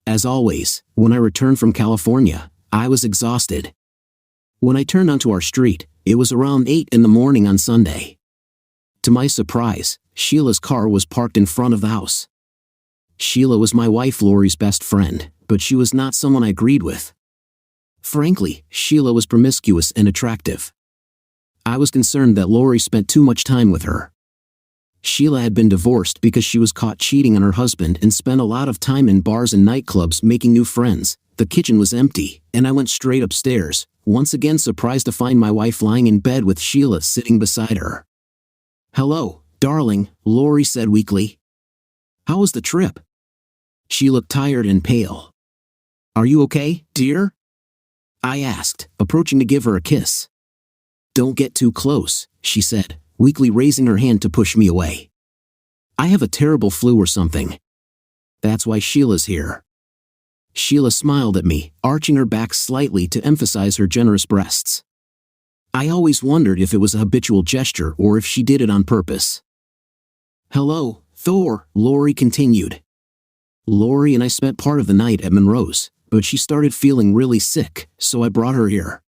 As always, when I returned from California, I was exhausted. When I turned onto our street, it was around 8 in the morning on Sunday. To my surprise, Sheila's car was parked in front of the house. Sheila was my wife Lori's best friend, but she was not someone I agreed with. Frankly, Sheila was promiscuous and attractive. I was concerned that Lori spent too much time with her. Sheila had been divorced because she was caught cheating on her husband and spent a lot of time in bars and nightclubs making new friends. The kitchen was empty, and I went straight upstairs, once again surprised to find my wife lying in bed with Sheila sitting beside her. "Hello, darling," Lori said weakly. "How was the trip?" She looked tired and pale. "Are you okay, dear?" I asked, approaching to give her a kiss. "Don't get too close," she said, weakly raising her hand to push me away. "I have a terrible flu or something. That's why Sheila's here." Sheila smiled at me, arching her back slightly to emphasize her generous breasts. I always wondered if it was a habitual gesture or if she did it on purpose. "Hello, Thor," Lori continued. "Lori and I spent part of the night at Monroe's, but she started feeling really sick, so I brought her here.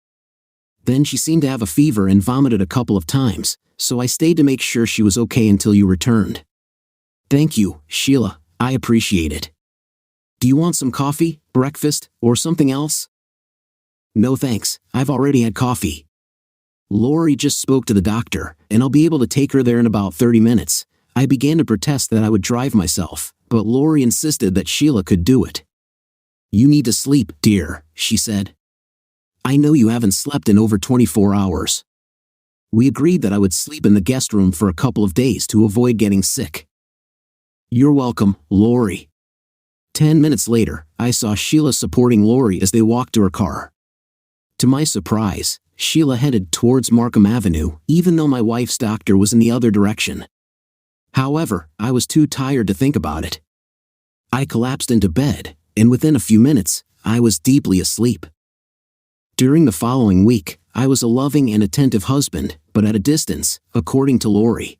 Then she seemed to have a fever and vomited a couple of times, so I stayed to make sure she was okay until you returned." "Thank you, Sheila, I appreciate it. Do you want some coffee, breakfast, or something else?" "No thanks, I've already had coffee. Lori just spoke to the doctor, and I'll be able to take her there in about 30 minutes. I began to protest that I would drive myself, but Lori insisted that Sheila could do it. "You need to sleep, dear," she said. "I know you haven't slept in over 24 hours. We agreed that I would sleep in the guest room for a couple of days to avoid getting sick." "You're welcome, Lori." 10 minutes later, I saw Sheila supporting Lori as they walked to her car. To my surprise, Sheila headed towards Markham Avenue, even though my wife's doctor was in the other direction. However, I was too tired to think about it. I collapsed into bed, and within a few minutes, I was deeply asleep. During the following week, I was a loving and attentive husband, but at a distance, according to Lori.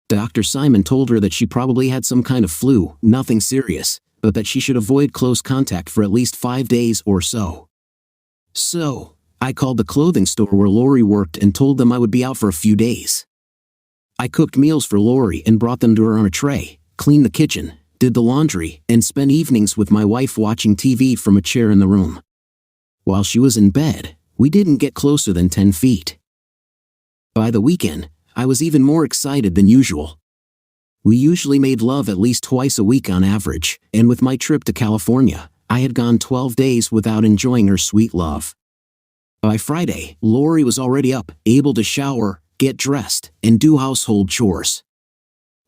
Dr. Simon told her that she probably had some kind of flu, nothing serious, but that she should avoid close contact for at least 5 days or so. So, I called the clothing store where Lori worked and told them I would be out for a few days. I cooked meals for Lori and brought them to her on a tray, cleaned the kitchen, did the laundry, and spent evenings with my wife watching TV from a chair in the room. While she was in bed, we didn't get closer than 10 feet. By the weekend, I was even more excited than usual. We usually made love at least twice a week on average, and with my trip to California, I had gone 12 days without enjoying her sweet love. By Friday, Lori was already up, able to shower, get dressed, and do household chores.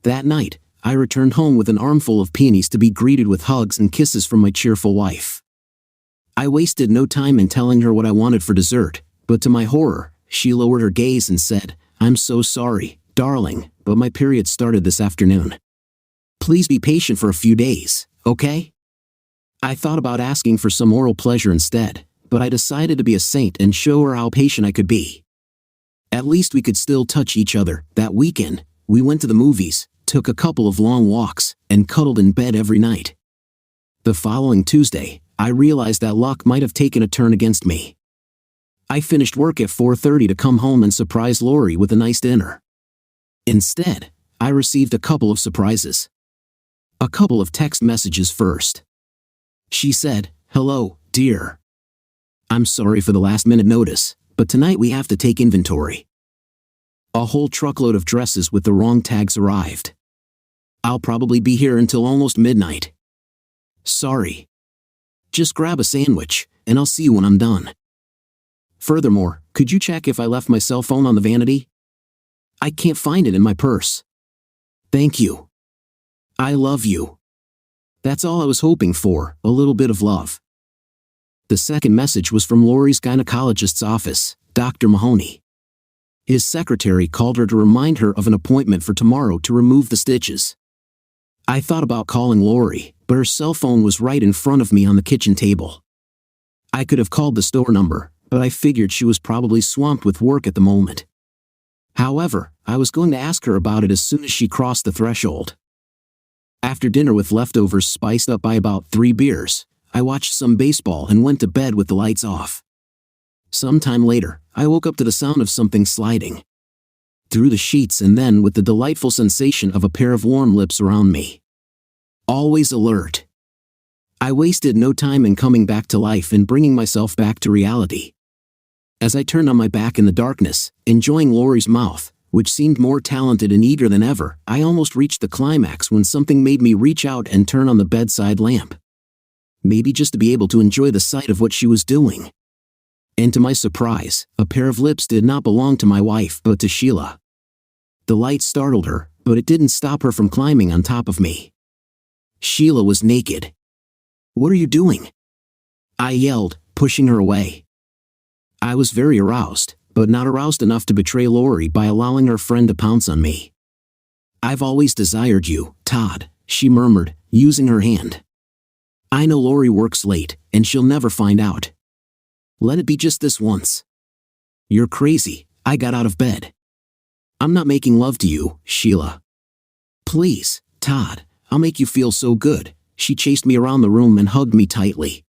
That night, I returned home with an armful of peonies to be greeted with hugs and kisses from my cheerful wife. I wasted no time in telling her what I wanted for dessert, but to my horror, she lowered her gaze and said, "I'm so sorry, darling, but my period started this afternoon. Please be patient for a few days, okay?" I thought about asking for some oral pleasure instead, but I decided to be a saint and show her how patient I could be. At least we could still touch each other. That weekend, we went to the movies, took a couple of long walks, and cuddled in bed every night. The following Tuesday, I realized that luck might have taken a turn against me. I finished work at 4:30 to come home and surprise Lori with a nice dinner. Instead, I received a couple of surprises. A couple of text messages first. She said, "Hello, dear. I'm sorry for the last-minute notice, but tonight we have to take inventory. A whole truckload of dresses with the wrong tags arrived. I'll probably be here until almost midnight. Sorry. Just grab a sandwich, and I'll see you when I'm done. Furthermore, could you check if I left my cell phone on the vanity? I can't find it in my purse. Thank you. I love you." That's all I was hoping for, a little bit of love. The second message was from Lori's gynecologist's office, Dr. Mahoney. His secretary called her to remind her of an appointment for tomorrow to remove the stitches. I thought about calling Lori, but her cell phone was right in front of me on the kitchen table. I could have called the store number, but I figured she was probably swamped with work at the moment. However, I was going to ask her about it as soon as she crossed the threshold. After dinner with leftovers spiced up by about 3 beers, I watched some baseball and went to bed with the lights off. Sometime later, I woke up to the sound of something sliding through the sheets and then with the delightful sensation of a pair of warm lips around me. Always alert. I wasted no time in coming back to life and bringing myself back to reality. As I turned on my back in the darkness, enjoying Lori's mouth, which seemed more talented and eager than ever, I almost reached the climax when something made me reach out and turn on the bedside lamp. Maybe just to be able to enjoy the sight of what she was doing. And to my surprise, a pair of lips did not belong to my wife but to Sheila. The light startled her, but it didn't stop her from climbing on top of me. Sheila was naked. "What are you doing?" I yelled, pushing her away. I was very aroused, but not aroused enough to betray Lori by allowing her friend to pounce on me. "I've always desired you, Todd," she murmured, using her hand. "I know Lori works late, and she'll never find out. Let it be just this once." "You're crazy," I got out of bed. "I'm not making love to you, Sheila." "Please, Todd, I'll make you feel so good." She chased me around the room and hugged me tightly.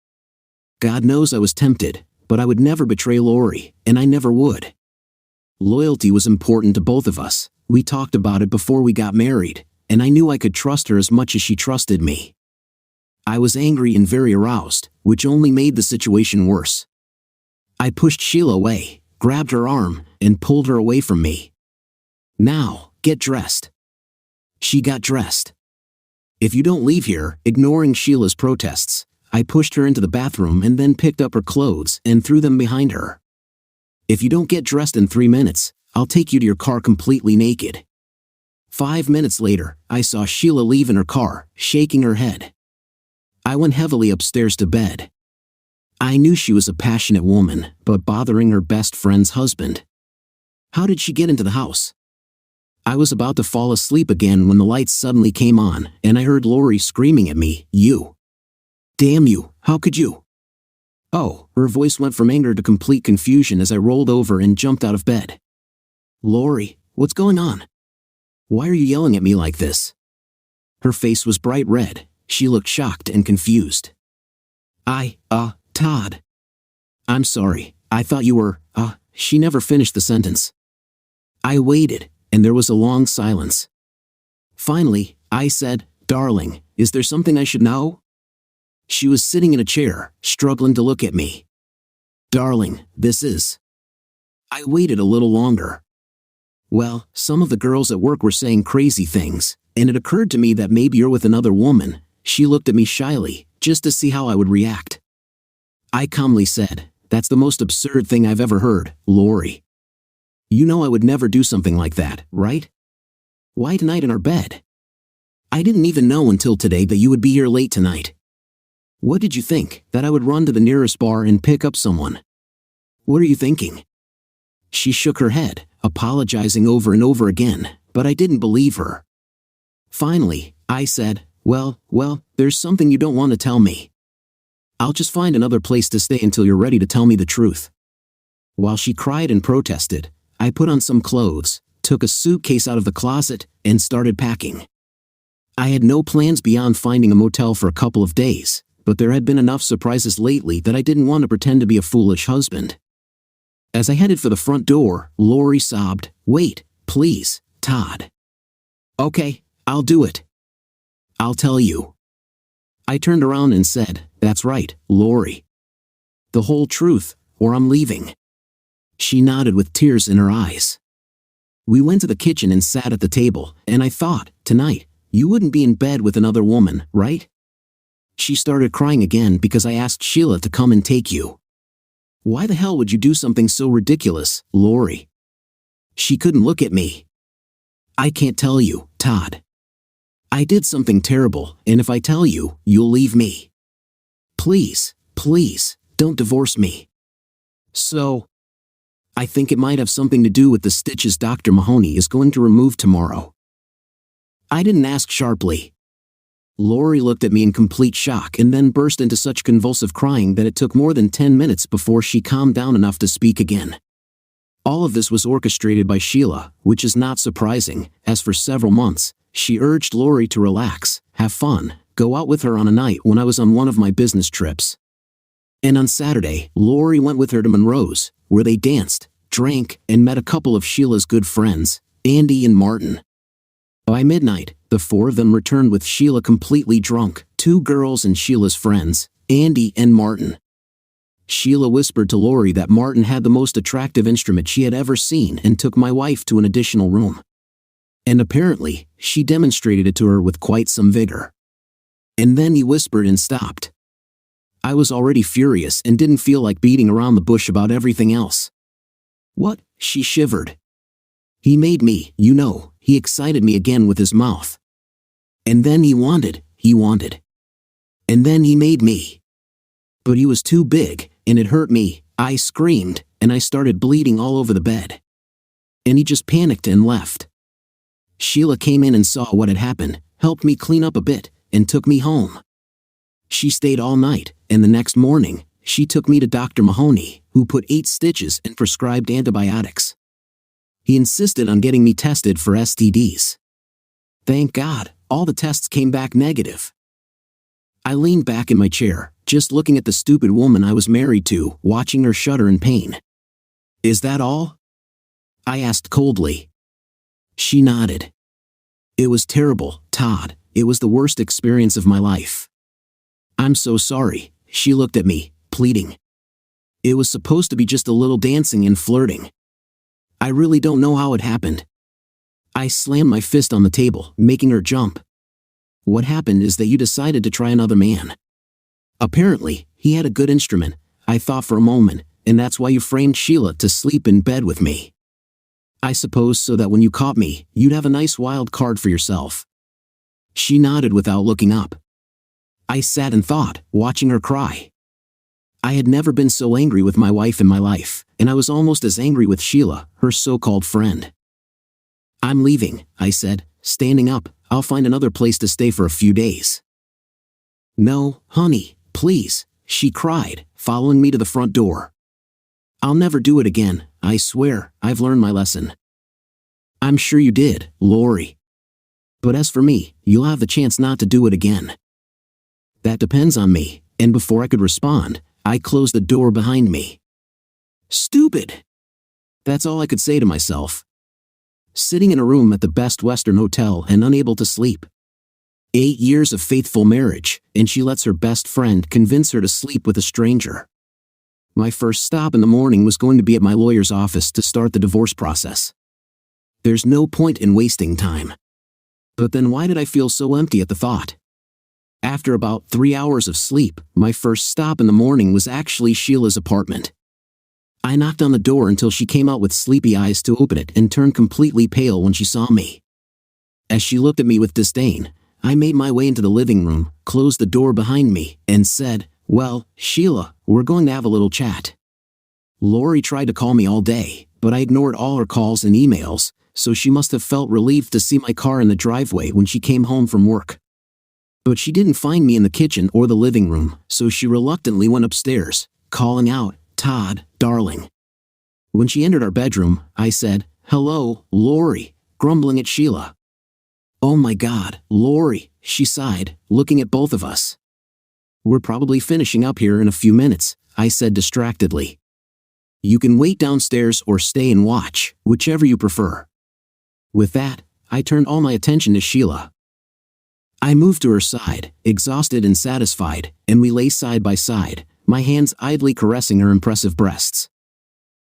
God knows I was tempted, but I would never betray Lori, and I never would. Loyalty was important to both of us. We talked about it before we got married, and I knew I could trust her as much as she trusted me. I was angry and very aroused, which only made the situation worse. I pushed Sheila away, grabbed her arm, and pulled her away from me. "Now, get dressed." She got dressed. "If you don't leave here," ignoring Sheila's protests, I pushed her into the bathroom and then picked up her clothes and threw them behind her. "If you don't get dressed in 3 minutes, I'll take you to your car completely naked." 5 minutes later, I saw Sheila leave in her car, shaking her head. I went heavily upstairs to bed. I knew she was a passionate woman, but bothering her best friend's husband. How did she get into the house? I was about to fall asleep again when the lights suddenly came on, and I heard Lori screaming at me, "You! Damn you, how could you?" "Oh," her voice went from anger to complete confusion as I rolled over and jumped out of bed. "Lori, what's going on? Why are you yelling at me like this?" Her face was bright red. She looked shocked and confused. Todd. I'm sorry, I thought you were, She never finished the sentence. I waited, and there was a long silence. Finally, I said, "Darling, is there something I should know?" She was sitting in a chair, struggling to look at me. "Darling, this is..." I waited a little longer. "Well, some of the girls at work were saying crazy things, and it occurred to me that maybe you're with another woman." She looked at me shyly, just to see how I would react. I calmly said, "That's the most absurd thing I've ever heard, Lori. You know I would never do something like that, right? Why tonight in our bed? I didn't even know until today that you would be here late tonight. What did you think, that I would run to the nearest bar and pick up someone? What are you thinking?" She shook her head, apologizing over and over again, but I didn't believe her. Finally, I said, Well, there's something you don't want to tell me. I'll just find another place to stay until you're ready to tell me the truth." While she cried and protested, I put on some clothes, took a suitcase out of the closet, and started packing. I had no plans beyond finding a motel for a couple of days, but there had been enough surprises lately that I didn't want to pretend to be a foolish husband. As I headed for the front door, Lori sobbed, "Wait, please, Todd." "Okay, I'll do it. I'll tell you." I turned around and said, "That's right, Lori. The whole truth, or I'm leaving." She nodded with tears in her eyes. We went to the kitchen and sat at the table, and I thought, "Tonight, you wouldn't be in bed with another woman, right?" She started crying again because I asked Sheila to come and take you. "Why the hell would you do something so ridiculous, Lori?" She couldn't look at me. "I can't tell you, Todd. I did something terrible, and if I tell you, you'll leave me. Please, don't divorce me." "So, I think it might have something to do with the stitches Dr. Mahoney is going to remove tomorrow." I didn't ask sharply. Lori looked at me in complete shock and then burst into such convulsive crying that it took more than 10 minutes before she calmed down enough to speak again. All of this was orchestrated by Sheila, which is not surprising, as for several months, she urged Lori to relax, have fun, go out with her on a night when I was on one of my business trips. And on Saturday, Lori went with her to Monroe's, where they danced, drank, and met a couple of Sheila's good friends, Andy and Martin. By midnight, the four of them returned with Sheila completely drunk, 2 girls and Sheila's friends, Andy and Martin. Sheila whispered to Lori that Martin had the most attractive instrument she had ever seen and took my wife to an additional room. And apparently, she demonstrated it to her with quite some vigor. And then he whispered and stopped. I was already furious and didn't feel like beating around the bush about everything else. What? She shivered. He made me, he excited me again with his mouth. And then he wanted. And then he made me. But he was too big, and it hurt me. I screamed, and I started bleeding all over the bed. And he just panicked and left. Sheila came in and saw what had happened, helped me clean up a bit, and took me home. She stayed all night, and the next morning, she took me to Dr. Mahoney, who put 8 stitches and prescribed antibiotics. He insisted on getting me tested for STDs. Thank God, all the tests came back negative. I leaned back in my chair, just looking at the stupid woman I was married to, watching her shudder in pain. Is that all? I asked coldly. She nodded. It was terrible, Todd. It was the worst experience of my life. I'm so sorry. She looked at me, pleading. It was supposed to be just a little dancing and flirting. I really don't know how it happened. I slammed my fist on the table, making her jump. What happened is that you decided to try another man. Apparently, he had a good instrument, I thought for a moment, and that's why you framed Sheila to sleep in bed with me. I suppose so that when you caught me, you'd have a nice wild card for yourself. She nodded without looking up. I sat and thought, watching her cry. I had never been so angry with my wife in my life, and I was almost as angry with Sheila, her so-called friend. I'm leaving, I said, standing up. I'll find another place to stay for a few days. No, honey, please, she cried, following me to the front door. I'll never do it again, I swear. I've learned my lesson. I'm sure you did, Lori. But as for me, you'll have the chance not to do it again. That depends on me, and before I could respond, I closed the door behind me. Stupid! That's all I could say to myself. Sitting in a room at the Best Western Hotel and unable to sleep. 8 years of faithful marriage, and she lets her best friend convince her to sleep with a stranger. My first stop in the morning was going to be at my lawyer's office to start the divorce process. There's no point in wasting time. But then why did I feel so empty at the thought? After about 3 hours of sleep, my first stop in the morning was actually Sheila's apartment. I knocked on the door until she came out with sleepy eyes to open it and turned completely pale when she saw me. As she looked at me with disdain, I made my way into the living room, closed the door behind me, and said, "Well, Sheila, we're going to have a little chat." Lori tried to call me all day, but I ignored all her calls and emails, so she must have felt relieved to see my car in the driveway when she came home from work. But she didn't find me in the kitchen or the living room, so she reluctantly went upstairs, calling out, "Todd, darling." When she entered our bedroom, I said, "Hello, Lori," grumbling at Sheila. "Oh my God, Lori," she sighed, looking at both of us. "We're probably finishing up here in a few minutes," I said distractedly. "You can wait downstairs or stay and watch, whichever you prefer." With that, I turned all my attention to Sheila. I moved to her side, exhausted and satisfied, and we lay side by side, my hands idly caressing her impressive breasts.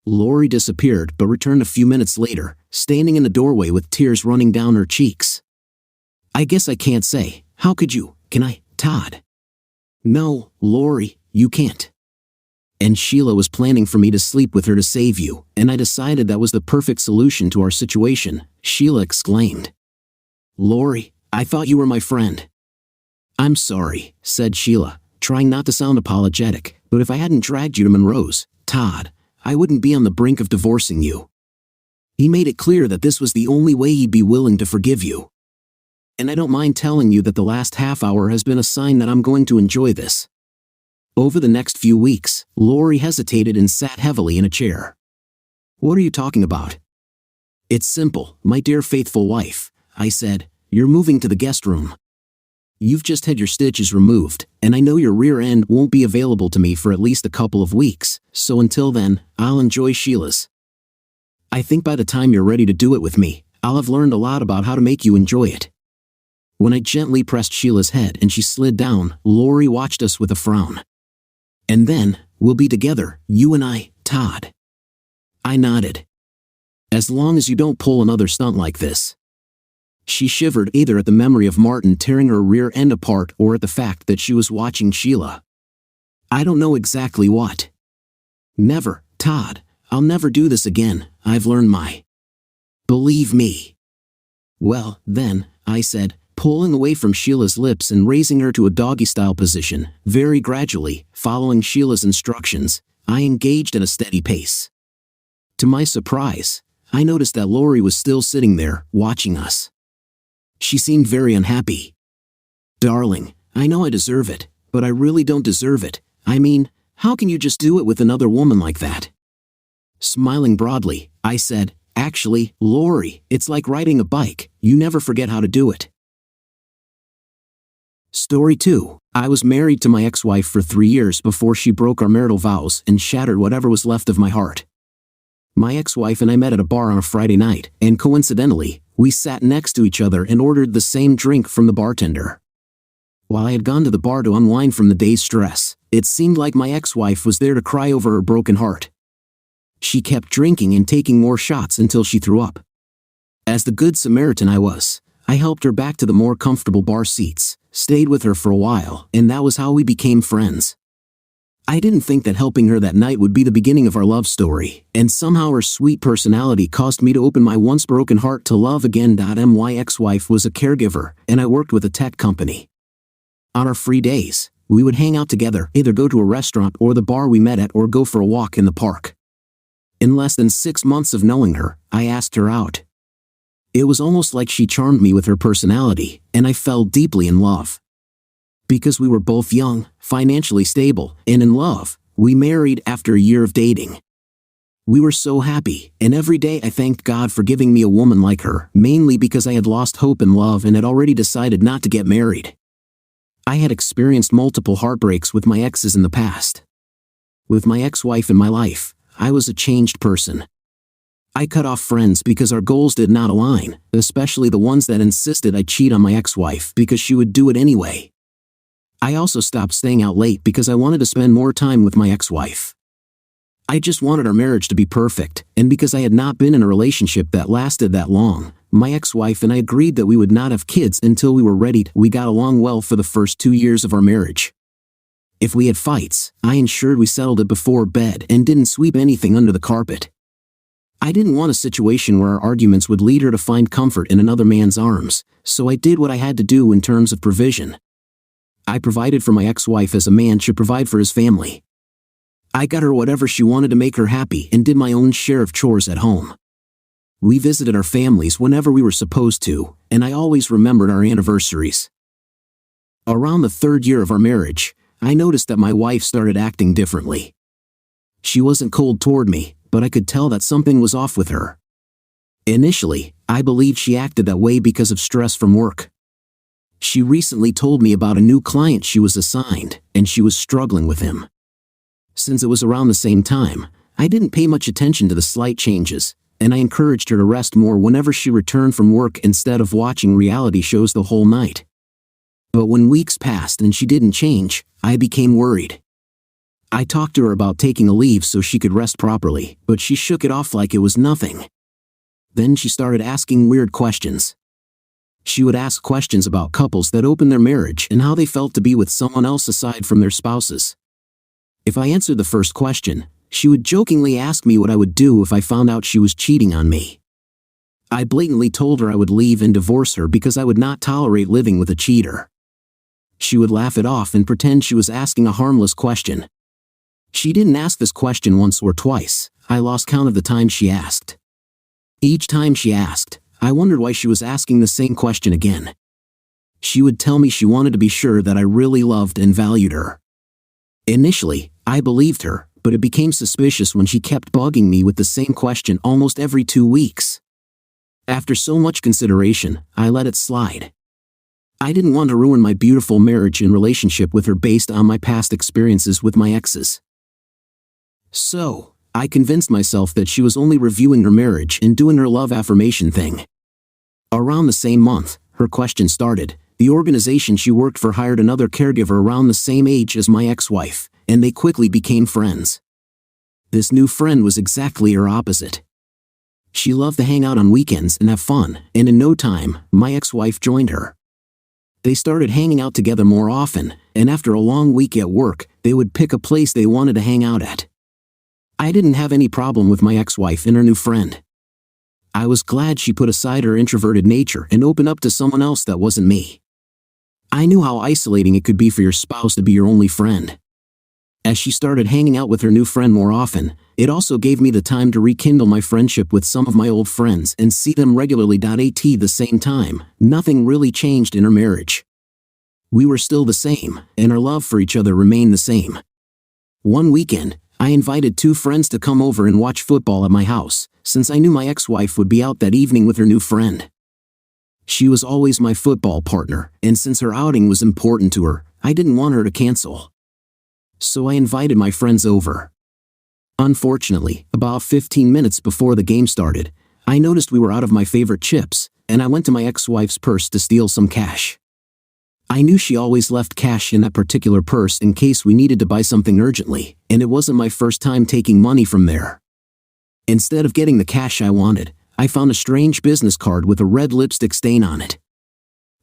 Lori disappeared but returned a few minutes later, standing in the doorway with tears running down her cheeks. "I guess I can't say, how could you, can I, Todd?" "No, Lori, you can't." "And Sheila was planning for me to sleep with her to save you, and I decided that was the perfect solution to our situation," Sheila exclaimed. "Lori, I thought you were my friend." "I'm sorry," said Sheila, trying not to sound apologetic, "but if I hadn't dragged you to Monroe's, Todd, I wouldn't be on the brink of divorcing you. He made it clear that this was the only way he'd be willing to forgive you. And I don't mind telling you that the last half hour has been a sign that I'm going to enjoy this." Over the next few weeks, Lori hesitated and sat heavily in a chair. "What are you talking about?" "It's simple, my dear faithful wife," I said. "You're moving to the guest room." You've just had your stitches removed, and I know your rear end won't be available to me for at least a couple of weeks, so until then, I'll enjoy Sheila's. I think by the time you're ready to do it with me, I'll have learned a lot about how to make you enjoy it." When I gently pressed Sheila's head and she slid down, Lori watched us with a frown. "And then, we'll be together, you and I, Todd." I nodded. "As long as you don't pull another stunt like this." She shivered either at the memory of Martin tearing her rear end apart or at the fact that she was watching Sheila. "I don't know exactly what." "Never, Todd. I'll never do this again. I've learned my." "Believe me." "Well, then," I said, pulling away from Sheila's lips and raising her to a doggy-style position. Very gradually, following Sheila's instructions, I engaged at a steady pace. To my surprise, I noticed that Lori was still sitting there, watching us. She seemed very unhappy. "Darling, I know I deserve it, but I really don't deserve it. I mean, how can you just do it with another woman like that?" Smiling broadly, I said, "Actually, Lori, it's like riding a bike. You never forget how to do it." Story 2. I was married to my ex-wife for 3 years before she broke our marital vows and shattered whatever was left of my heart. My ex-wife and I met at a bar on a Friday night, and coincidentally, we sat next to each other and ordered the same drink from the bartender. While I had gone to the bar to unwind from the day's stress, it seemed like my ex-wife was there to cry over her broken heart. She kept drinking and taking more shots until she threw up. As the good Samaritan I was, I helped her back to the more comfortable bar seats, stayed with her for a while, and that was how we became friends. I didn't think that helping her that night would be the beginning of our love story, and somehow her sweet personality caused me to open my once broken heart to love again. My ex-wife was a caregiver, and I worked with a tech company. On our free days, we would hang out together, either go to a restaurant or the bar we met at or go for a walk in the park. In less than 6 months of knowing her, I asked her out. It was almost like she charmed me with her personality, and I fell deeply in love. Because we were both young, financially stable, and in love, we married after a year of dating. We were so happy, and every day I thanked God for giving me a woman like her, mainly because I had lost hope in love and had already decided not to get married. I had experienced multiple heartbreaks with my exes in the past. With my ex-wife in my life, I was a changed person. I cut off friends because our goals did not align, especially the ones that insisted I cheat on my ex-wife because she would do it anyway. I also stopped staying out late because I wanted to spend more time with my ex-wife. I just wanted our marriage to be perfect, and because I had not been in a relationship that lasted that long, my ex-wife and I agreed that we would not have kids until we were ready. We got along well for the first 2 years of our marriage. If we had fights, I ensured we settled it before bed and didn't sweep anything under the carpet. I didn't want a situation where our arguments would lead her to find comfort in another man's arms, so I did what I had to do in terms of provision. I provided for my ex-wife as a man should provide for his family. I got her whatever she wanted to make her happy and did my own share of chores at home. We visited our families whenever we were supposed to, and I always remembered our anniversaries. Around the 3rd year of our marriage, I noticed that my wife started acting differently. She wasn't cold toward me, but I could tell that something was off with her. Initially, I believed she acted that way because of stress from work. She recently told me about a new client she was assigned, and she was struggling with him. Since it was around the same time, I didn't pay much attention to the slight changes, and I encouraged her to rest more whenever she returned from work instead of watching reality shows the whole night. But when weeks passed and she didn't change, I became worried. I talked to her about taking a leave so she could rest properly, but she shook it off like it was nothing. Then she started asking weird questions. She would ask questions about couples that opened their marriage and how they felt to be with someone else aside from their spouses. If I answered the first question, she would jokingly ask me what I would do if I found out she was cheating on me. I blatantly told her I would leave and divorce her because I would not tolerate living with a cheater. She would laugh it off and pretend she was asking a harmless question. She didn't ask this question once or twice. I lost count of the times she asked. Each time she asked, I wondered why she was asking the same question again. She would tell me she wanted to be sure that I really loved and valued her. Initially, I believed her, but it became suspicious when she kept bugging me with the same question almost every 2 weeks. After so much consideration, I let it slide. I didn't want to ruin my beautiful marriage and relationship with her based on my past experiences with my exes. So, I convinced myself that she was only reviewing her marriage and doing her love affirmation thing. Around the same month, her question started. The organization she worked for hired another caregiver around the same age as my ex-wife, and they quickly became friends. This new friend was exactly her opposite. She loved to hang out on weekends and have fun, and in no time, my ex-wife joined her. They started hanging out together more often, and after a long week at work, they would pick a place they wanted to hang out at. I didn't have any problem with my ex-wife and her new friend. I was glad she put aside her introverted nature and opened up to someone else that wasn't me. I knew how isolating it could be for your spouse to be your only friend. As she started hanging out with her new friend more often, it also gave me the time to rekindle my friendship with some of my old friends and see them regularly. At the same time, nothing really changed in our marriage. We were still the same, and our love for each other remained the same. One weekend, I invited 2 friends to come over and watch football at my house, since I knew my ex-wife would be out that evening with her new friend. She was always my football partner, and since her outing was important to her, I didn't want her to cancel. So I invited my friends over. Unfortunately, about 15 minutes before the game started, I noticed we were out of my favorite chips, and I went to my ex-wife's purse to steal some cash. I knew she always left cash in that particular purse in case we needed to buy something urgently, and it wasn't my first time taking money from there. Instead of getting the cash I wanted, I found a strange business card with a red lipstick stain on it.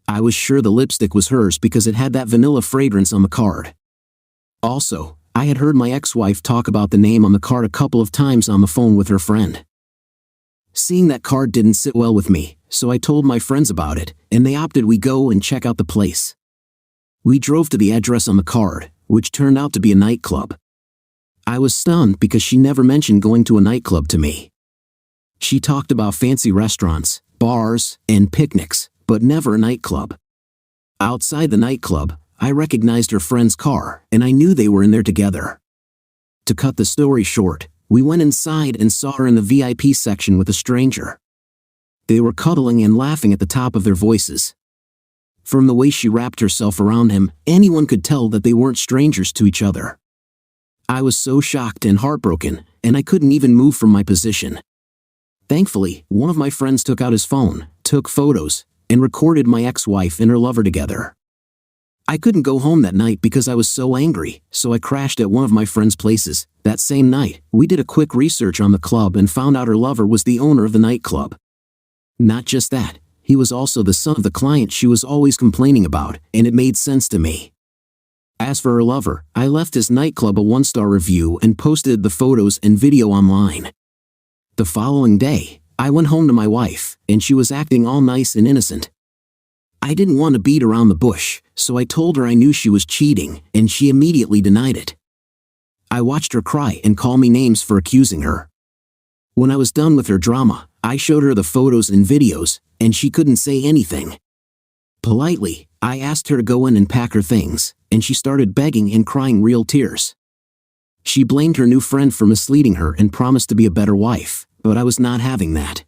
I was sure the lipstick was hers because it had that vanilla fragrance on the card. Also, I had heard my ex-wife talk about the name on the card a couple of times on the phone with her friend. Seeing that card didn't sit well with me, so I told my friends about it, and they opted we go and check out the place. We drove to the address on the card, which turned out to be a nightclub. I was stunned because she never mentioned going to a nightclub to me. She talked about fancy restaurants, bars, and picnics, but never a nightclub. Outside the nightclub, I recognized her friend's car, and I knew they were in there together. To cut the story short, we went inside and saw her in the VIP section with a stranger. They were cuddling and laughing at the top of their voices. From the way she wrapped herself around him, anyone could tell that they weren't strangers to each other. I was so shocked and heartbroken, and I couldn't even move from my position. Thankfully, one of my friends took out his phone, took photos, and recorded my ex-wife and her lover together. I couldn't go home that night because I was so angry, so I crashed at one of my friend's places. That same night, we did a quick research on the club and found out her lover was the owner of the nightclub. Not just that, he was also the son of the client she was always complaining about, and it made sense to me. As for her lover, I left his nightclub a 1-star review and posted the photos and video online. The following day, I went home to my wife, and she was acting all nice and innocent. I didn't want to beat around the bush, so I told her I knew she was cheating, and she immediately denied it. I watched her cry and call me names for accusing her. When I was done with her drama, I showed her the photos and videos, and she couldn't say anything. Politely, I asked her to go in and pack her things, and she started begging and crying real tears. She blamed her new friend for misleading her and promised to be a better wife, but I was not having that.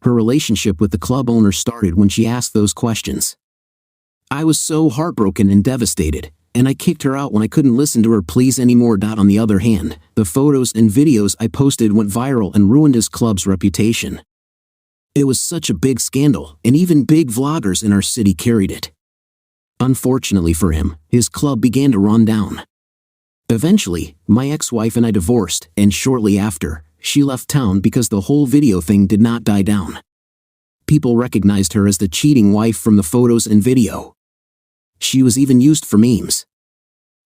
Her relationship with the club owner started when she asked those questions. I was so heartbroken and devastated, and I kicked her out when I couldn't listen to her pleas anymore. On the other hand, the photos and videos I posted went viral and ruined his club's reputation. It was such a big scandal, and even big vloggers in our city carried it. Unfortunately for him, his club began to run down. Eventually, my ex-wife and I divorced, and shortly after, she left town because the whole video thing did not die down. People recognized her as the cheating wife from the photos and video. She was even used for memes.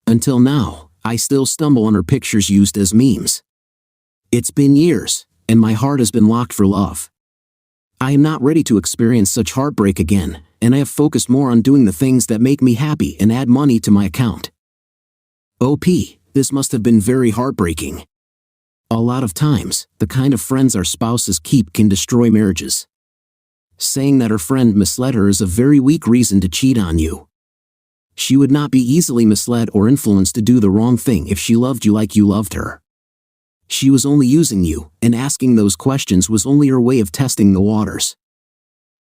Until now, I still stumble on her pictures used as memes. It's been years, and my heart has been locked for love. I am not ready to experience such heartbreak again, and I have focused more on doing the things that make me happy and add money to my account. This must have been very heartbreaking. A lot of times, the kind of friends our spouses keep can destroy marriages. Saying that her friend misled her is a very weak reason to cheat on you. She would not be easily misled or influenced to do the wrong thing if she loved you like you loved her. She was only using you, and asking those questions was only her way of testing the waters.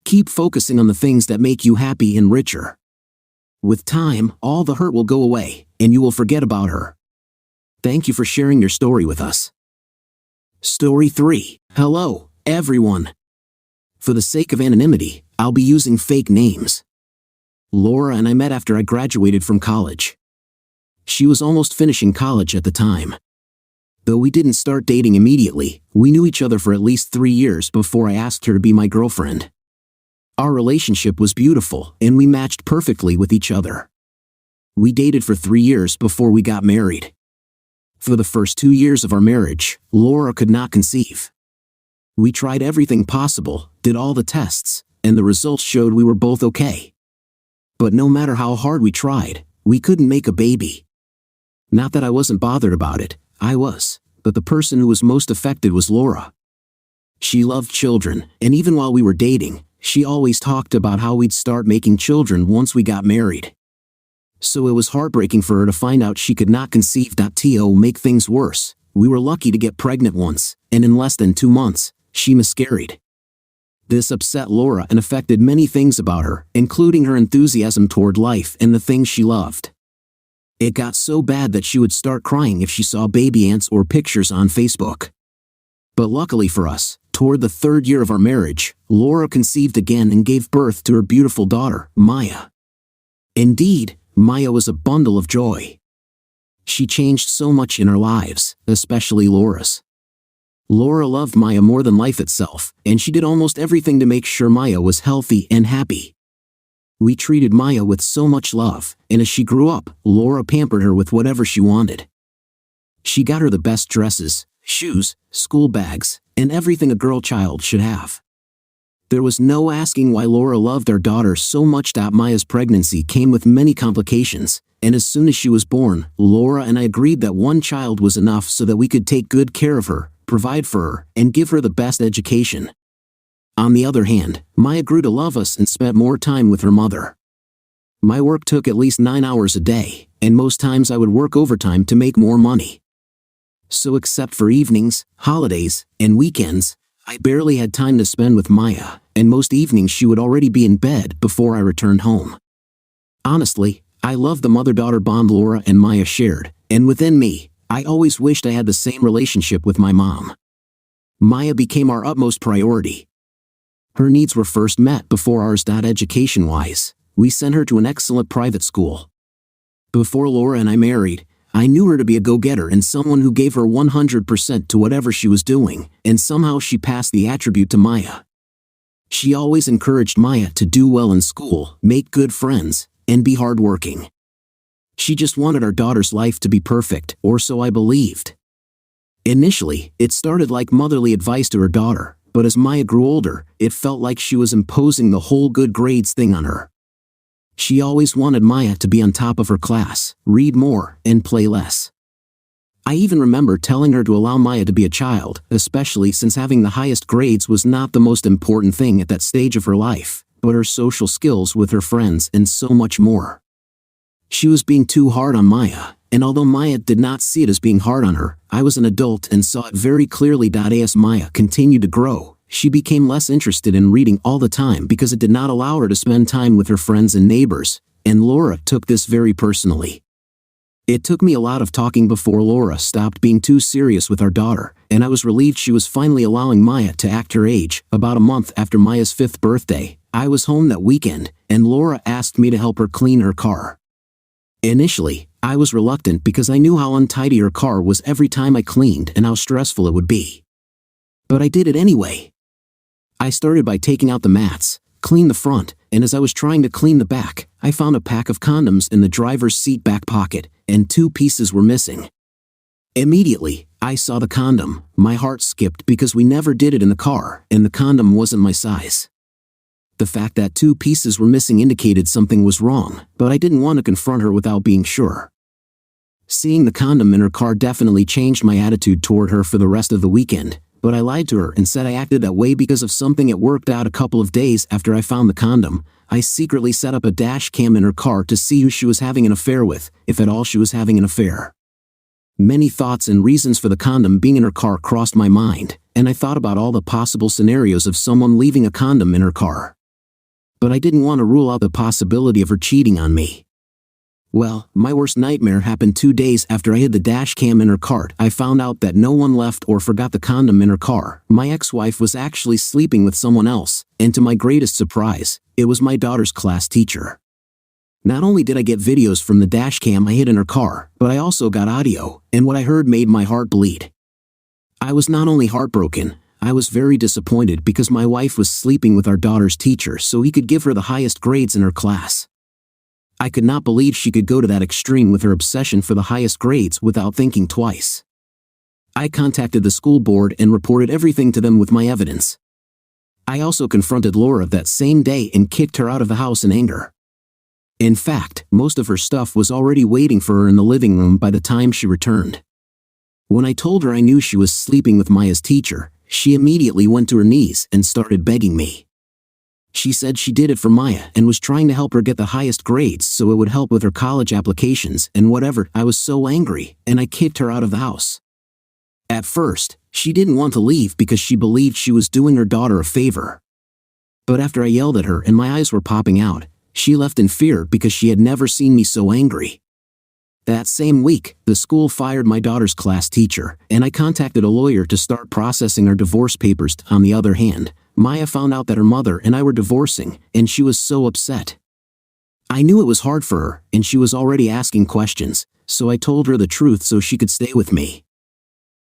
Keep focusing on the things that make you happy and richer. With time, all the hurt will go away, and you will forget about her. Thank you for sharing your story with us. Story 3. Hello, everyone. For the sake of anonymity, I'll be using fake names. Laura and I met after I graduated from college. She was almost finishing college at the time. Though we didn't start dating immediately, we knew each other for at least 3 years before I asked her to be my girlfriend. Our relationship was beautiful, and we matched perfectly with each other. We dated for 3 years before we got married. For the first 2 years of our marriage, Laura could not conceive. We tried everything possible, did all the tests, and the results showed we were both okay. But no matter how hard we tried, we couldn't make a baby. Not that I wasn't bothered about it, I was, but the person who was most affected was Laura. She loved children, and even while we were dating, she always talked about how we'd start making children once we got married. So it was heartbreaking for her to find out she could not conceive. To make things worse, we were lucky to get pregnant once, and in less than 2 months, she miscarried. This upset Laura and affected many things about her, including her enthusiasm toward life and the things she loved. It got so bad that she would start crying if she saw baby ants or pictures on Facebook. But luckily for us, toward the 3rd year of our marriage, Laura conceived again and gave birth to her beautiful daughter, Maya. Indeed, Maya was a bundle of joy. She changed so much in our lives, especially Laura's. Laura loved Maya more than life itself, and she did almost everything to make sure Maya was healthy and happy. We treated Maya with so much love, and as she grew up, Laura pampered her with whatever she wanted. She got her the best dresses, shoes, school bags, and everything a girl child should have. There was no asking why Laura loved our daughter so much. Maya's pregnancy came with many complications, and as soon as she was born, Laura and I agreed that one child was enough so that we could take good care of her, provide for her, and give her the best education. On the other hand, Maya grew to love us and spent more time with her mother. My work took at least 9 hours a day, and most times I would work overtime to make more money. So except for evenings, holidays, and weekends, I barely had time to spend with Maya, and most evenings she would already be in bed before I returned home. Honestly, I loved the mother-daughter bond Laura and Maya shared, and within me, I always wished I had the same relationship with my mom. Maya became our utmost priority. Her needs were first met before ours. Education-wise, we sent her to an excellent private school. Before Laura and I married, I knew her to be a go-getter and someone who gave her 100% to whatever she was doing, and somehow she passed the attribute to Maya. She always encouraged Maya to do well in school, make good friends, and be hardworking. She just wanted our daughter's life to be perfect, or so I believed. Initially, it started like motherly advice to her daughter, but as Maya grew older, it felt like she was imposing the whole good grades thing on her. She always wanted Maya to be on top of her class, read more, and play less. I even remember telling her to allow Maya to be a child, especially since having the highest grades was not the most important thing at that stage of her life, but her social skills with her friends and so much more. She was being too hard on Maya, and although Maya did not see it as being hard on her, I was an adult and saw it very clearly. As Maya continued to grow, she became less interested in reading all the time because it did not allow her to spend time with her friends and neighbors, and Laura took this very personally. It took me a lot of talking before Laura stopped being too serious with our daughter, and I was relieved she was finally allowing Maya to act her age. About a month after Maya's 5th birthday, I was home that weekend, and Laura asked me to help her clean her car. Initially, I was reluctant because I knew how untidy her car was every time I cleaned and how stressful it would be. But I did it anyway. I started by taking out the mats, cleaned the front, and as I was trying to clean the back, I found a pack of condoms in the driver's seat back pocket, and 2 pieces were missing. Immediately, I saw the condom. My heart skipped because we never did it in the car, and the condom wasn't my size. The fact that 2 pieces were missing indicated something was wrong, but I didn't want to confront her without being sure. Seeing the condom in her car definitely changed my attitude toward her for the rest of the weekend, but I lied to her and said I acted that way because of something it worked out a couple of days after I found the condom. I secretly set up a dash cam in her car to see who she was having an affair with, if at all she was having an affair. Many thoughts and reasons for the condom being in her car crossed my mind, and I thought about all the possible scenarios of someone leaving a condom in her car. but I didn't want to rule out the possibility of her cheating on me. Well, my worst nightmare happened 2 days after I hid the dash cam in her cart. I found out that no one left or forgot the condom in her car. My ex-wife was actually sleeping with someone else, and to my greatest surprise, it was my daughter's class teacher. Not only did I get videos from the dash cam I hid in her car, but I also got audio, and what I heard made my heart bleed. I was not only heartbroken, I was very disappointed because my wife was sleeping with our daughter's teacher so he could give her the highest grades in her class. I could not believe she could go to that extreme with her obsession for the highest grades without thinking twice. I contacted the school board and reported everything to them with my evidence. I also confronted Laura that same day and kicked her out of the house in anger. In fact, most of her stuff was already waiting for her in the living room by the time she returned. When I told her I knew she was sleeping with Maya's teacher, she immediately went to her knees and started begging me. She said she did it for Maya and was trying to help her get the highest grades so it would help with her college applications and whatever. I was so angry, and I kicked her out of the house. At first, she didn't want to leave because she believed she was doing her daughter a favor. But after I yelled at her and my eyes were popping out, she left in fear because she had never seen me so angry. That same week, the school fired my daughter's class teacher, and I contacted a lawyer to start processing her divorce papers. On the other hand, Maya found out that her mother and I were divorcing, and she was so upset. I knew it was hard for her, and she was already asking questions, so I told her the truth so she could stay with me.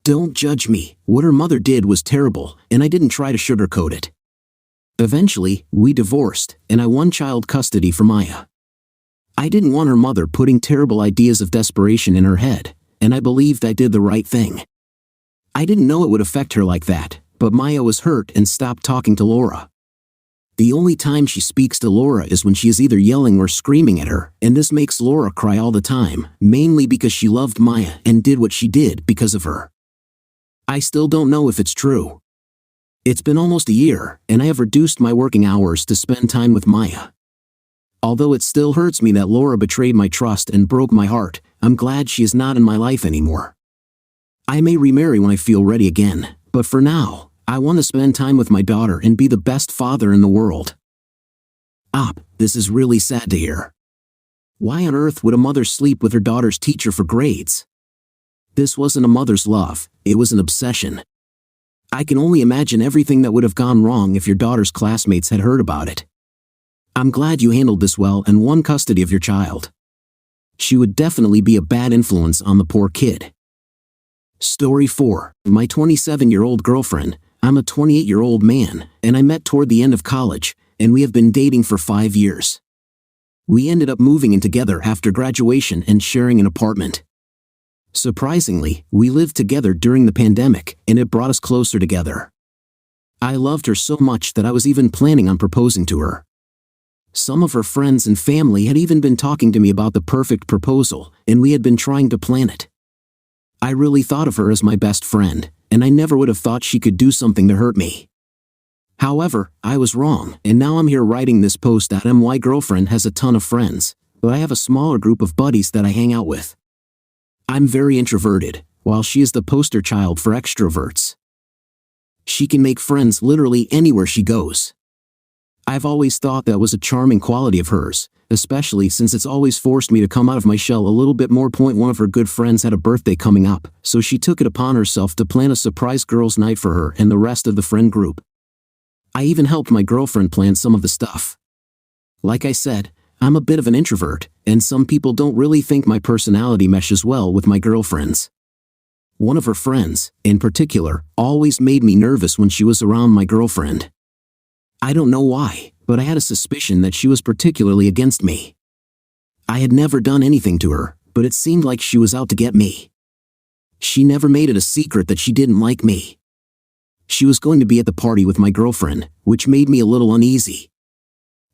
Don't judge me, what her mother did was terrible, and I didn't try to sugarcoat it. Eventually, we divorced, and I won child custody for Maya. I didn't want her mother putting terrible ideas of desperation in her head, and I believed I did the right thing. I didn't know it would affect her like that, but Maya was hurt and stopped talking to Laura. The only time she speaks to Laura is when she is either yelling or screaming at her, and this makes Laura cry all the time, mainly because she loved Maya and did what she did because of her. I still don't know if it's true. It's been almost a year, and I have reduced my working hours to spend time with Maya. Although it still hurts me that Laura betrayed my trust and broke my heart, I'm glad she is not in my life anymore. I may remarry when I feel ready again, but for now, I want to spend time with my daughter and be the best father in the world. This is really sad to hear. Why on earth would a mother sleep with her daughter's teacher for grades? This wasn't a mother's love, it was an obsession. I can only imagine everything that would have gone wrong if your daughter's classmates had heard about it. I'm glad you handled this well and won custody of your child. She would definitely be a bad influence on the poor kid. Story 4. My 27-year-old girlfriend. I'm a 28-year-old man, and I met toward the end of college, and we have been dating for 5 years. We ended up moving in together after graduation and sharing an apartment. Surprisingly, we lived together during the pandemic, and it brought us closer together. I loved her so much that I was even planning on proposing to her. Some of her friends and family had even been talking to me about the perfect proposal, and we had been trying to plan it. I really thought of her as my best friend, and I never would have thought she could do something to hurt me. However, I was wrong, and now I'm here writing this post. My girlfriend has a ton of friends, but I have a smaller group of buddies that I hang out with. I'm very introverted, while she is the poster child for extroverts. She can make friends literally anywhere she goes. I've always thought that was a charming quality of hers, especially since it's always forced me to come out of my shell a little bit more. One of her good friends had a birthday coming up, so she took it upon herself to plan a surprise girls' night for her and the rest of the friend group. I even helped my girlfriend plan some of the stuff. Like I said, I'm a bit of an introvert, and some people don't really think my personality meshes well with my girlfriend's. One of her friends, in particular, always made me nervous when she was around my girlfriend. I don't know why, but I had a suspicion that she was particularly against me. I had never done anything to her, but it seemed like she was out to get me. She never made it a secret that she didn't like me. She was going to be at the party with my girlfriend, which made me a little uneasy.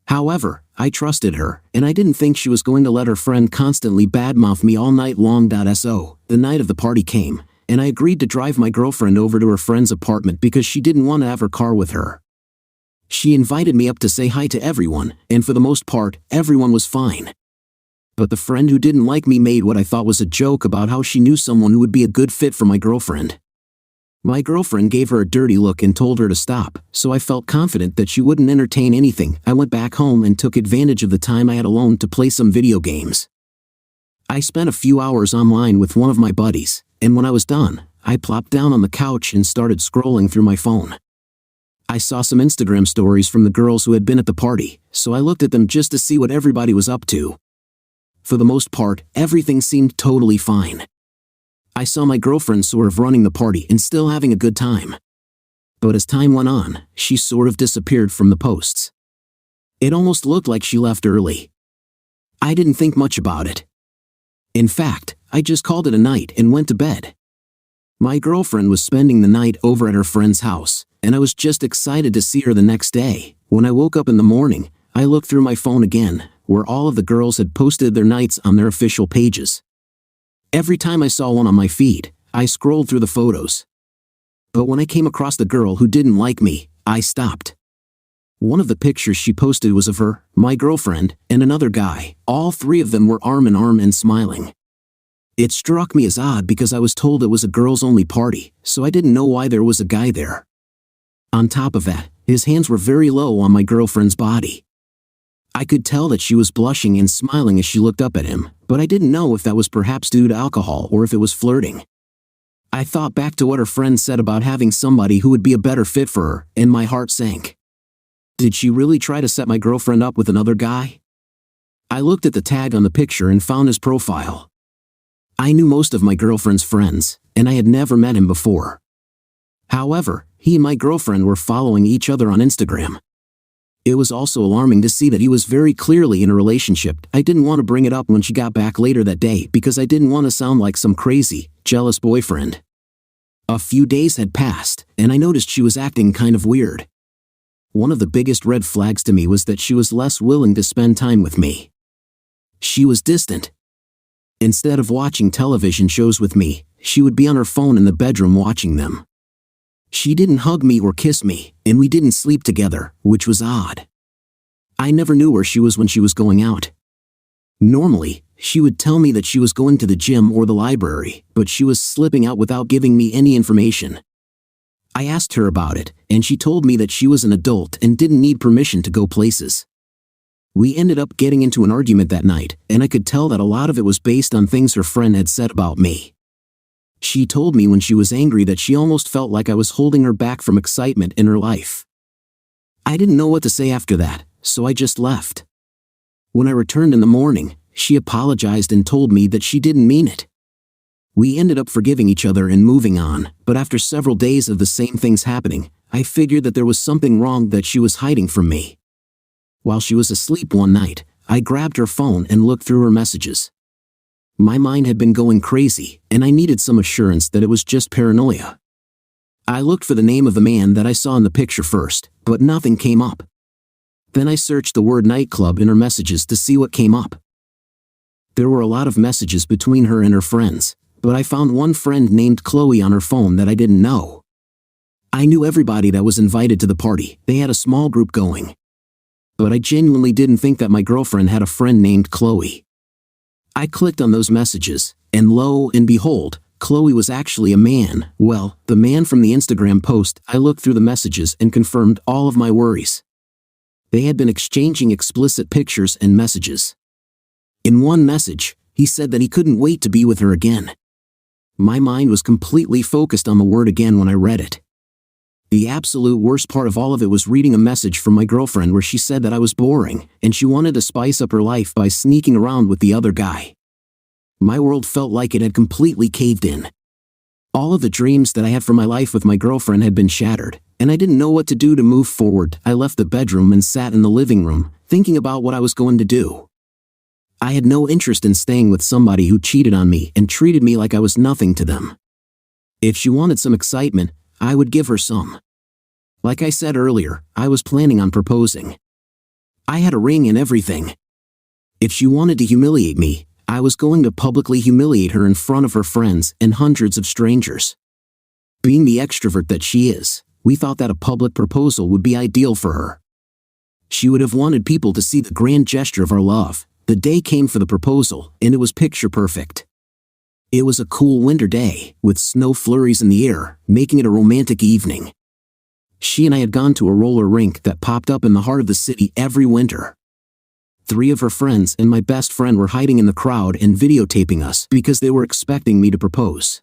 However, I trusted her, and I didn't think she was going to let her friend constantly badmouth me all night long. So, the night of the party came, and I agreed to drive my girlfriend over to her friend's apartment because she didn't want to have her car with her. She invited me up to say hi to everyone, and for the most part, everyone was fine. But the friend who didn't like me made what I thought was a joke about how she knew someone who would be a good fit for my girlfriend. My girlfriend gave her a dirty look and told her to stop, so I felt confident that she wouldn't entertain anything. I went back home and took advantage of the time I had alone to play some video games. I spent a few hours online with one of my buddies, and when I was done, I plopped down on the couch and started scrolling through my phone. I saw some Instagram stories from the girls who had been at the party, so I looked at them just to see what everybody was up to. For the most part, everything seemed totally fine. I saw my girlfriend sort of running the party and still having a good time. But as time went on, she sort of disappeared from the posts. It almost looked like she left early. I didn't think much about it. In fact, I just called it a night and went to bed. My girlfriend was spending the night over at her friend's house, and I was just excited to see her the next day. When I woke up in the morning, I looked through my phone again, where all of the girls had posted their nights on their official pages. Every time I saw one on my feed, I scrolled through the photos. But when I came across the girl who didn't like me, I stopped. One of the pictures she posted was of her, my girlfriend, and another guy. All three of them were arm in arm and smiling. It struck me as odd because I was told it was a girls-only party, so I didn't know why there was a guy there. On top of that, his hands were very low on my girlfriend's body. I could tell that she was blushing and smiling as she looked up at him, but I didn't know if that was perhaps due to alcohol or if it was flirting. I thought back to what her friend said about having somebody who would be a better fit for her, and my heart sank. Did she really try to set my girlfriend up with another guy? I looked at the tag on the picture and found his profile. I knew most of my girlfriend's friends, and I had never met him before. However, he and my girlfriend were following each other on Instagram. It was also alarming to see that he was very clearly in a relationship. I didn't want to bring it up when she got back later that day because I didn't want to sound like some crazy, jealous boyfriend. A few days had passed, and I noticed she was acting kind of weird. One of the biggest red flags to me was that she was less willing to spend time with me. She was distant. Instead of watching television shows with me, she would be on her phone in the bedroom watching them. She didn't hug me or kiss me, and we didn't sleep together, which was odd. I never knew where she was when she was going out. Normally, she would tell me that she was going to the gym or the library, but she was slipping out without giving me any information. I asked her about it, and she told me that she was an adult and didn't need permission to go places. We ended up getting into an argument that night, and I could tell that a lot of it was based on things her friend had said about me. She told me when she was angry that she almost felt like I was holding her back from excitement in her life. I didn't know what to say after that, so I just left. When I returned in the morning, she apologized and told me that she didn't mean it. We ended up forgiving each other and moving on, but after several days of the same things happening, I figured that there was something wrong that she was hiding from me. While she was asleep one night, I grabbed her phone and looked through her messages. My mind had been going crazy, and I needed some assurance that it was just paranoia. I looked for the name of the man that I saw in the picture first, but nothing came up. Then I searched the word nightclub in her messages to see what came up. There were a lot of messages between her and her friends, but I found one friend named Chloe on her phone that I didn't know. I knew everybody that was invited to the party. They had a small group going. But I genuinely didn't think that my girlfriend had a friend named Chloe. I clicked on those messages, and lo and behold, Chloe was actually a man. Well, the man from the Instagram post. I looked through the messages and confirmed all of my worries. They had been exchanging explicit pictures and messages. In one message, he said that he couldn't wait to be with her again. My mind was completely focused on the word again when I read it. The absolute worst part of all of it was reading a message from my girlfriend where she said that I was boring, and she wanted to spice up her life by sneaking around with the other guy. My world felt like it had completely caved in. All of the dreams that I had for my life with my girlfriend had been shattered, and I didn't know what to do to move forward. I left the bedroom and sat in the living room, thinking about what I was going to do. I had no interest in staying with somebody who cheated on me and treated me like I was nothing to them. If she wanted some excitement, I would give her some. Like I said earlier, I was planning on proposing. I had a ring and everything. If she wanted to humiliate me, I was going to publicly humiliate her in front of her friends and hundreds of strangers. Being the extrovert that she is, we thought that a public proposal would be ideal for her. She would have wanted people to see the grand gesture of our love. The day came for the proposal, and it was picture perfect. It was a cool winter day, with snow flurries in the air, making it a romantic evening. She and I had gone to a roller rink that popped up in the heart of the city every winter. 3 of her friends and my best friend were hiding in the crowd and videotaping us because they were expecting me to propose.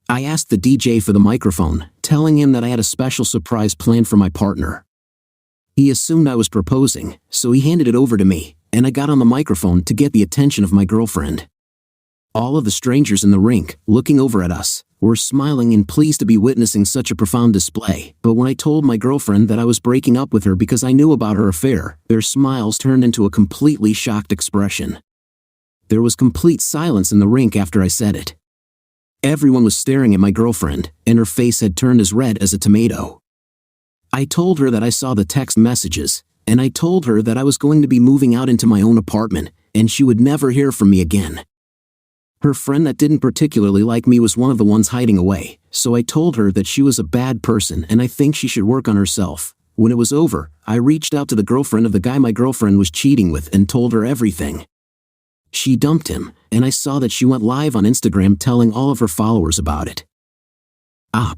I asked the DJ for the microphone, telling him that I had a special surprise planned for my partner. He assumed I was proposing, so he handed it over to me, and I got on the microphone to get the attention of my girlfriend. All of the strangers in the rink, looking over at us, were smiling and pleased to be witnessing such a profound display, but when I told my girlfriend that I was breaking up with her because I knew about her affair, their smiles turned into a completely shocked expression. There was complete silence in the rink after I said it. Everyone was staring at my girlfriend, and her face had turned as red as a tomato. I told her that I saw the text messages, and I told her that I was going to be moving out into my own apartment, and she would never hear from me again. Her friend that didn't particularly like me was one of the ones hiding away, so I told her that she was a bad person and I think she should work on herself. When it was over, I reached out to the girlfriend of the guy my girlfriend was cheating with and told her everything. She dumped him, and I saw that she went live on Instagram telling all of her followers about it. I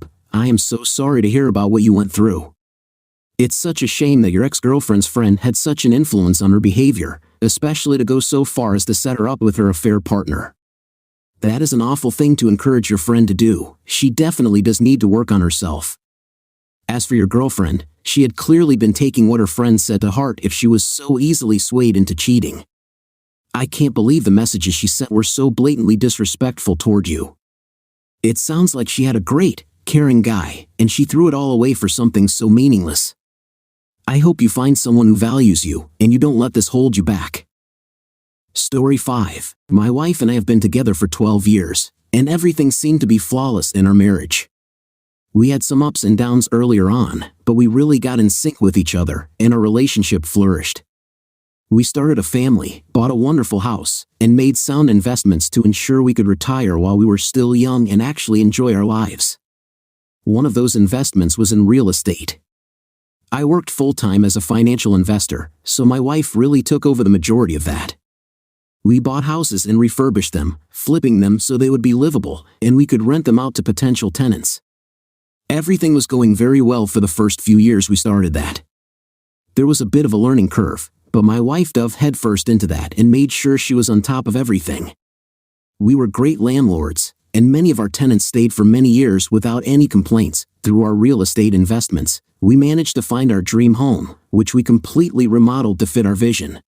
am so sorry to hear about what you went through. It's such a shame that your ex-girlfriend's friend had such an influence on her behavior, especially to go so far as to set her up with her affair partner. That is an awful thing to encourage your friend to do. She definitely does need to work on herself. As for your girlfriend, she had clearly been taking what her friend said to heart if she was so easily swayed into cheating. I can't believe the messages she sent were so blatantly disrespectful toward you. It sounds like she had a great, caring guy, and she threw it all away for something so meaningless. I hope you find someone who values you, and you don't let this hold you back. Story 5. My wife and I have been together for 12 years, and everything seemed to be flawless in our marriage. We had some ups and downs earlier on, but we really got in sync with each other, and our relationship flourished. We started a family, bought a wonderful house, and made sound investments to ensure we could retire while we were still young and actually enjoy our lives. One of those investments was in real estate. I worked full-time as a financial investor, so my wife really took over the majority of that. We bought houses and refurbished them, flipping them so they would be livable, and we could rent them out to potential tenants. Everything was going very well for the first few years we started that. There was a bit of a learning curve, but my wife dove headfirst into that and made sure she was on top of everything. We were great landlords, and many of our tenants stayed for many years without any complaints. Through our real estate investments, we managed to find our dream home, which we completely remodeled to fit our vision.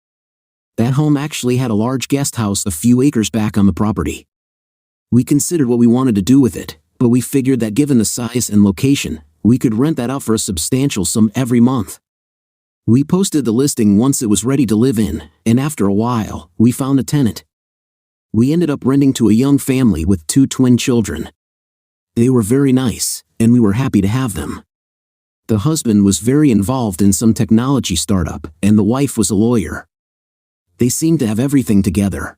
That home actually had a large guest house a few acres back on the property. We considered what we wanted to do with it, but we figured that given the size and location, we could rent that out for a substantial sum every month. We posted the listing once it was ready to live in, and after a while, we found a tenant. We ended up renting to a young family with 2 twin children. They were very nice, and we were happy to have them. The husband was very involved in some technology startup, and the wife was a lawyer. They seemed to have everything together.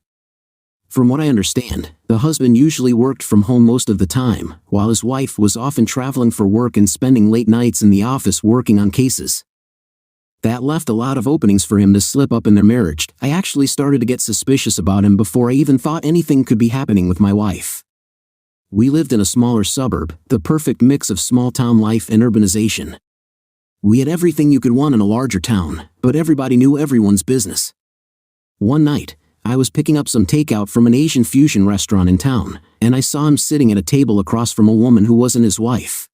From what I understand, the husband usually worked from home most of the time, while his wife was often traveling for work and spending late nights in the office working on cases. That left a lot of openings for him to slip up in their marriage. I actually started to get suspicious about him before I even thought anything could be happening with my wife. We lived in a smaller suburb, the perfect mix of small-town life and urbanization. We had everything you could want in a larger town, but everybody knew everyone's business. One night, I was picking up some takeout from an Asian fusion restaurant in town, and I saw him sitting at a table across from a woman who wasn't his wife.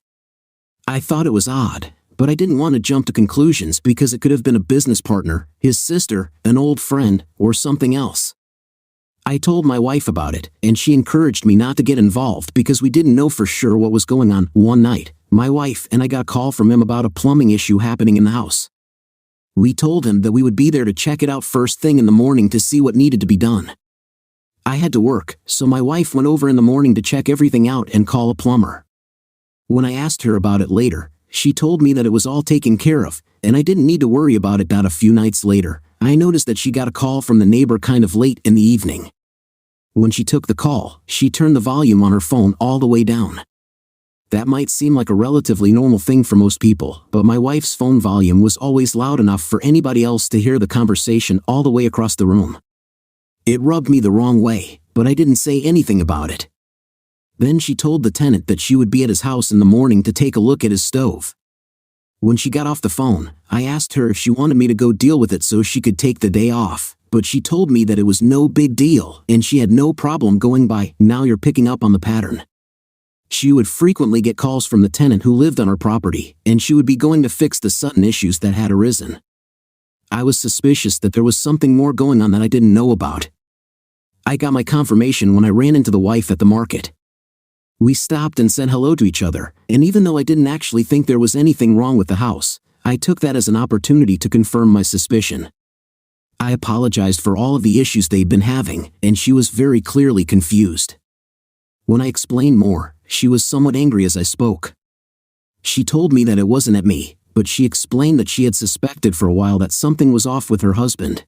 I thought it was odd, but I didn't want to jump to conclusions because it could have been a business partner, his sister, an old friend, or something else. I told my wife about it, and she encouraged me not to get involved because we didn't know for sure what was going on. One night, my wife and I got a call from him about a plumbing issue happening in the house. We told him that we would be there to check it out first thing in the morning to see what needed to be done. I had to work, so my wife went over in the morning to check everything out and call a plumber. When I asked her about it later, she told me that it was all taken care of, and I didn't need to worry about it. A few nights later, I noticed that she got a call from the neighbor kind of late in the evening. When she took the call, she turned the volume on her phone all the way down. That might seem like a relatively normal thing for most people, but my wife's phone volume was always loud enough for anybody else to hear the conversation all the way across the room. It rubbed me the wrong way, but I didn't say anything about it. Then she told the tenant that she would be at his house in the morning to take a look at his stove. When she got off the phone, I asked her if she wanted me to go deal with it so she could take the day off, but she told me that it was no big deal and she had no problem going by. Now you're picking up on the pattern. She would frequently get calls from the tenant who lived on her property, and she would be going to fix the sudden issues that had arisen. I was suspicious that there was something more going on that I didn't know about. I got my confirmation when I ran into the wife at the market. We stopped and said hello to each other, and even though I didn't actually think there was anything wrong with the house, I took that as an opportunity to confirm my suspicion. I apologized for all of the issues they'd been having, and she was very clearly confused. When I explained more, she was somewhat angry as I spoke. She told me that it wasn't at me, but she explained that she had suspected for a while that something was off with her husband.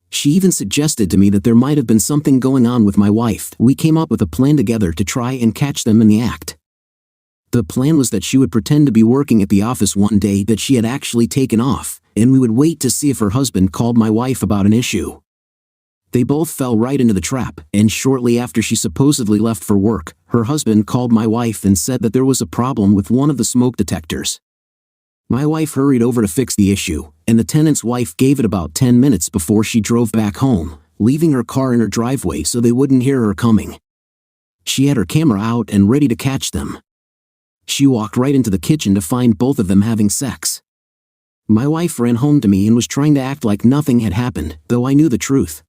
She even suggested to me that there might have been something going on with my wife. We came up with a plan together to try and catch them in the act. The plan was that she would pretend to be working at the office one day that she had actually taken off, and we would wait to see if her husband called my wife about an issue. They both fell right into the trap, and shortly after she supposedly left for work, her husband called my wife and said that there was a problem with one of the smoke detectors. My wife hurried over to fix the issue, and the tenant's wife gave it about 10 minutes before she drove back home, leaving her car in her driveway so they wouldn't hear her coming. She had her camera out and ready to catch them. She walked right into the kitchen to find both of them having sex. My wife ran home to me and was trying to act like nothing had happened, though I knew the truth.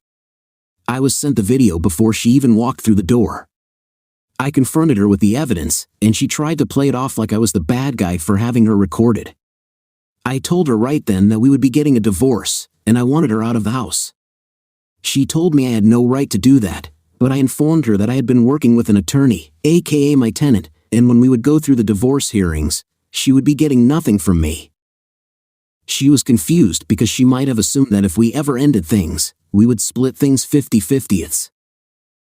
I was sent the video before she even walked through the door. I confronted her with the evidence, and she tried to play it off like I was the bad guy for having her recorded. I told her right then that we would be getting a divorce, and I wanted her out of the house. She told me I had no right to do that, but I informed her that I had been working with an attorney, aka my tenant, and when we would go through the divorce hearings, she would be getting nothing from me. She was confused because she might have assumed that if we ever ended things, we would split things 50-50ths.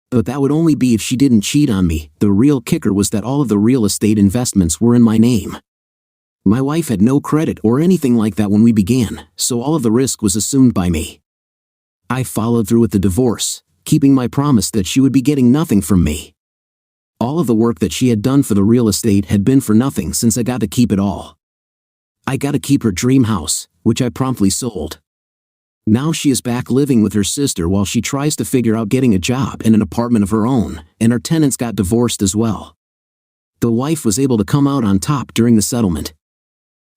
But that would only be if she didn't cheat on me. The real kicker was that all of the real estate investments were in my name. My wife had no credit or anything like that when we began, so all of the risk was assumed by me. I followed through with the divorce, keeping my promise that she would be getting nothing from me. All of the work that she had done for the real estate had been for nothing since I got to keep it all. I got to keep her dream house, which I promptly sold. Now she is back living with her sister while she tries to figure out getting a job and an apartment of her own, and our tenants got divorced as well. The wife was able to come out on top during the settlement.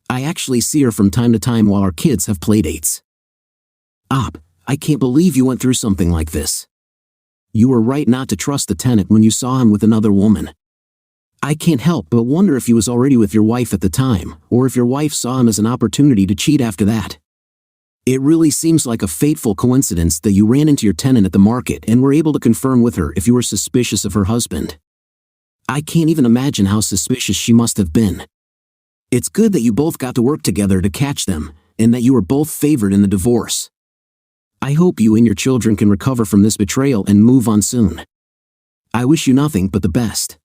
I actually see her from time to time while our kids have playdates. I can't believe you went through something like this. You were right not to trust the tenant when you saw him with another woman. I can't help but wonder if he was already with your wife at the time, or if your wife saw him as an opportunity to cheat after that. It really seems like a fateful coincidence that you ran into your tenant at the market and were able to confirm with her if you were suspicious of her husband. I can't even imagine how suspicious she must have been. It's good that you both got to work together to catch them, and that you were both favored in the divorce. I hope you and your children can recover from this betrayal and move on soon. I wish you nothing but the best.